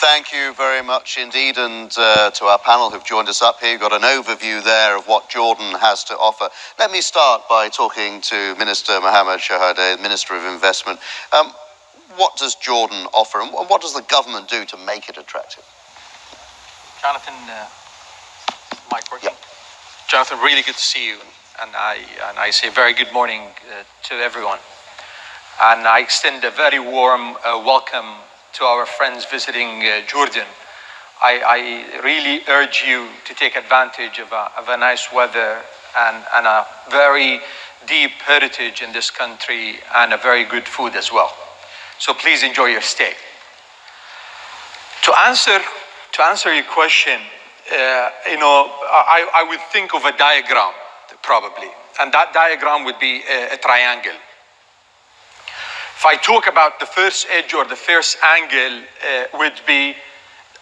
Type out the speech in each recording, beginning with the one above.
Thank you very much indeed, and to our panel who've joined us up here. You've got an overview there of what Jordan has to offer. Let me start by talking to Minister Mohammed Shahádeh, Minister of Investment. What does Jordan offer, and what does the government do to make it attractive? Jonathan, mic working? Yeah. Jonathan, really good to see you, and I say very good morning to everyone. And I extend a very warm welcome to our friends visiting Jordan. I really urge you to take advantage of a nice weather and a very deep heritage in this country and a very good food as well. So please enjoy your stay. To answer your question, I would think of a diagram probably, and that diagram would be a triangle. If I talk about the first edge or the first angle would be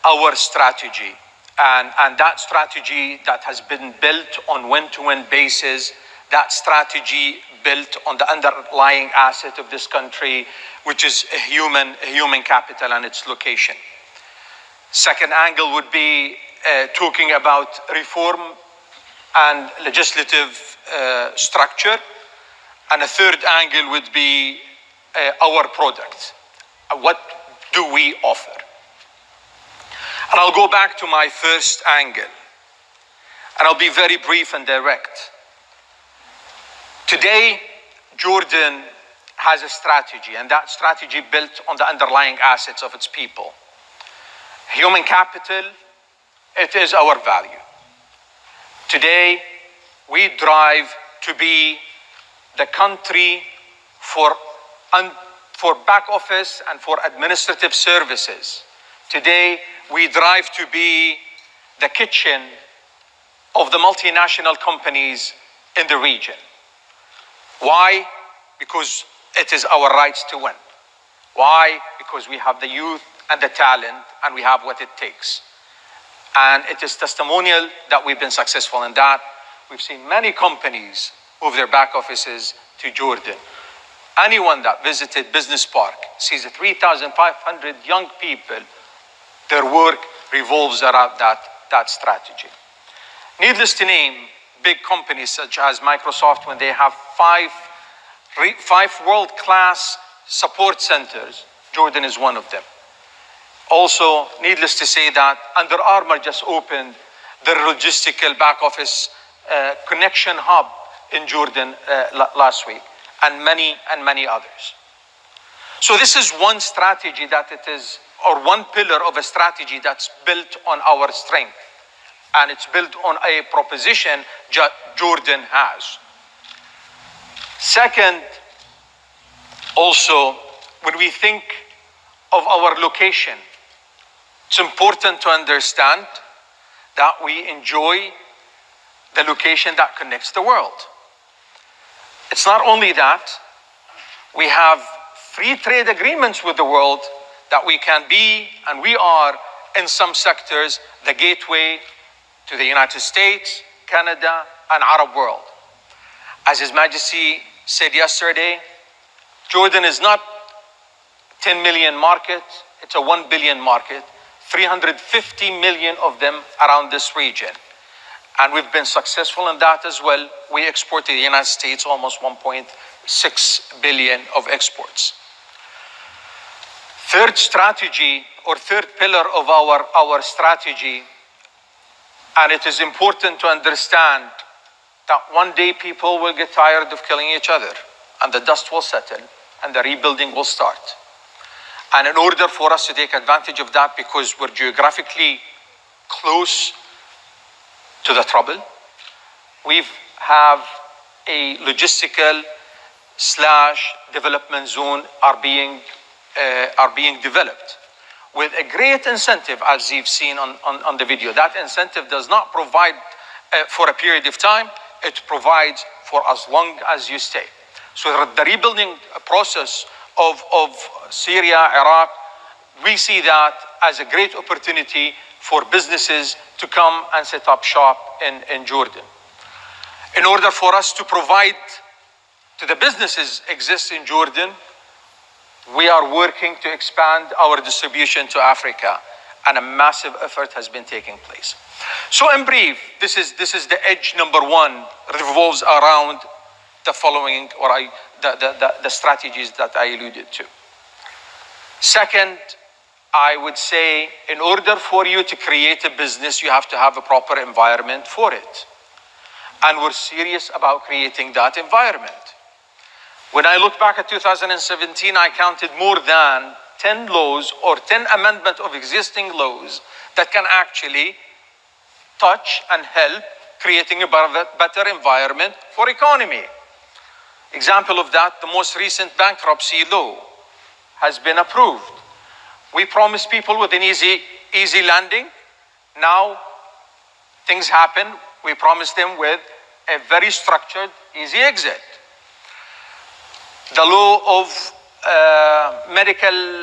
our strategy. And that strategy that has been built on win-to-win basis, that strategy built on the underlying asset of this country, which is human capital and its location. Second angle would be talking about reform and legislative structure. And a third angle would be our product. What do we offer? And I'll go back to my first angle, and I'll be very brief and direct. Today, Jordan has a strategy, and that strategy built on the underlying assets of its people. Human capital, it is our value. Today, we drive to be the country for back office and for administrative services. Today, we drive to be the kitchen of the multinational companies in the region. Why? Because it is our right to win. Why? Because we have the youth and the talent, and we have what it takes. And it is testimonial that we've been successful in that. We've seen many companies move their back offices to Jordan. Anyone that visited Business Park sees 3,500 young people. Their work revolves around that strategy. Needless to name, big companies such as Microsoft, when they have five world-class support centers, Jordan is one of them. Also, needless to say that Under Armour just opened their logistical back office connection hub in Jordan last week, and many others. So this is one strategy that it is, or one pillar of a strategy that's built on our strength, and it's built on a proposition Jordan has. Second, also, when we think of our location, it's important to understand that we enjoy the location that connects the world. It's not only that, we have free trade agreements with the world that we can be, and we are, in some sectors, the gateway to the United States, Canada, and Arab world. As His Majesty said yesterday, Jordan is not 10 million market, it's a 1 billion market, 350 million of them around this region. And we've been successful in that as well. We export to the United States almost 1.6 billion of exports. Third strategy, or third pillar of our strategy, and it is important to understand that one day people will get tired of killing each other, and the dust will settle, and the rebuilding will start. And in order for us to take advantage of that, because we're geographically close to the trouble, we have a logistical / development zone are being developed with a great incentive, as you've seen on the video. That incentive does not provide for a period of time, it provides for as long as you stay. So the rebuilding process of Syria, Iraq, we see that as a great opportunity for businesses to come and set up shop in Jordan. In order for us to provide to the businesses exist in Jordan, we are working to expand our distribution to Africa. and a massive effort has been taking place. So in brief, this is the edge number one, revolves around the following, or the strategies that I alluded to. Second, I would say, in order for you to create a business, you have to have a proper environment for it. And we're serious about creating that environment. When I look back at 2017, I counted more than 10 laws or 10 amendments of existing laws that can actually touch and help creating a better environment for economy. Example of that, the most recent bankruptcy law has been approved. We promised people with an easy landing. Now things happen. We promised them with a very structured, easy exit. The law of medical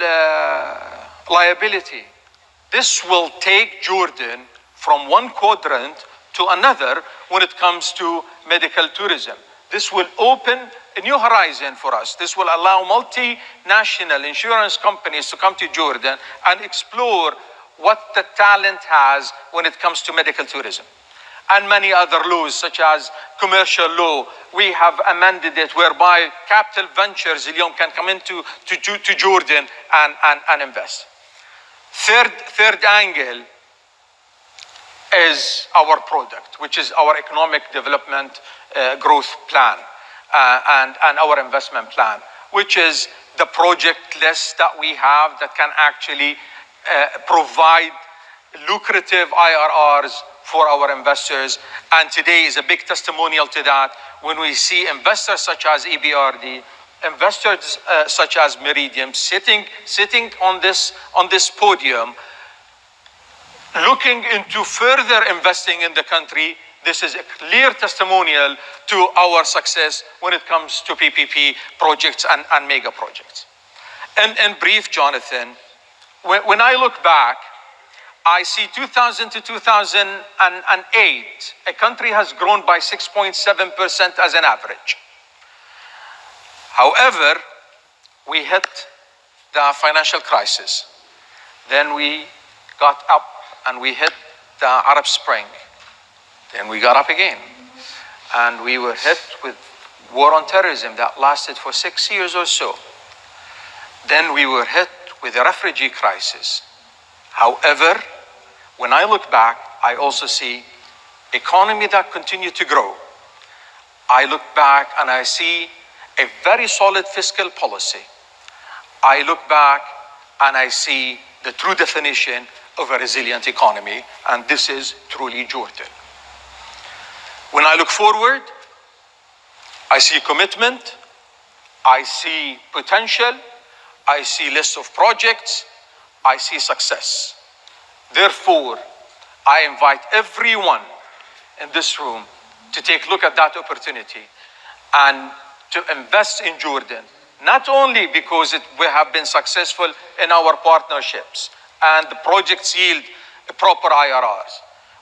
liability. This will take Jordan from one quadrant to another when it comes to medical tourism. This will open a new horizon for us. This will allow multinational insurance companies to come to Jordan and explore what the talent has when it comes to medical tourism. And many other laws, such as commercial law, we have amended it whereby capital ventures can come into to Jordan and invest. Third angle is our product, which is our economic development growth plan and our investment plan, which is the project list that we have that can actually provide lucrative IRRs for our investors. And today is a big testimonial to that when we see investors such as Ebrd, investors such as Meridian sitting on this podium, looking into further investing in the country. This is a clear testimonial to our success when it comes to PPP projects and mega projects. And in brief, Jonathan, when I look back, I see 2000 to 2008, a country has grown by 6.7% as an average. However, we hit the financial crisis. Then we got up and we hit the Arab Spring. Then we got up again. And we were hit with war on terrorism that lasted for 6 years or so. Then we were hit with a refugee crisis. However, when I look back, I also see economy that continued to grow. I look back and I see a very solid fiscal policy. I look back and I see the true definition of a resilient economy, and this is truly Jordan. When I look forward, I see commitment, I see potential, I see lists of projects, I see success. Therefore, I invite everyone in this room to take a look at that opportunity and to invest in Jordan, not only because we have been successful in our partnerships and the projects yield proper IRRs.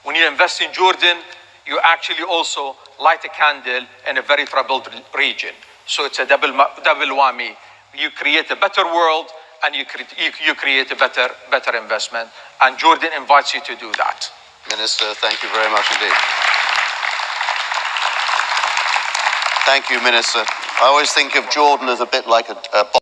When you invest in Jordan, you actually also light a candle in a very troubled region. So it's a double whammy. You create a better world and you create a better investment. And Jordan invites you to do that. Minister, thank you very much indeed. Thank you, Minister. I always think of Jordan as a bit like a